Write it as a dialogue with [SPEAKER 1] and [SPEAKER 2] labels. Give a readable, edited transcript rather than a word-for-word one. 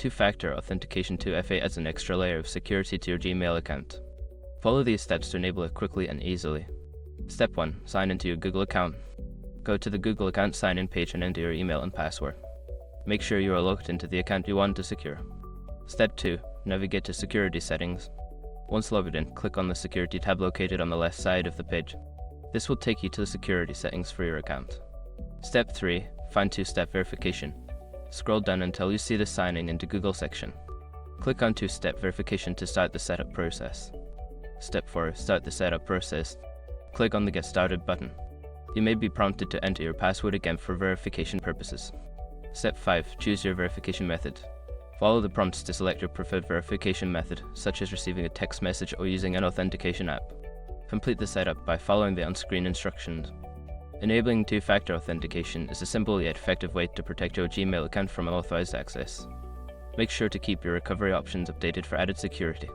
[SPEAKER 1] Two-factor authentication 2FA adds an extra layer of security to your Gmail account. Follow these steps to enable it quickly and easily. Step 1. Sign into your Google account. Go to the Google account sign-in page and enter your email and password. Make sure you are logged into the account you want to secure. Step 2. Navigate to Security Settings. Once logged in, click on the Security tab located on the left side of the page. This will take you to the security settings for your account. Step 3. Find two-step verification. Scroll down until you see the signing into Google section. Click on two-step verification to start the setup process. Step 4. Start the setup process. Click on the Get Started button. You may be prompted to enter your password again for verification purposes. Step 5. Choose your verification method. Follow the prompts to select your preferred verification method, such as receiving a text message or using an authentication app. Complete the setup by following the on-screen instructions. Enabling two-factor authentication is a simple yet effective way to protect your Gmail account from unauthorized access. Make sure to keep your recovery options updated for added security.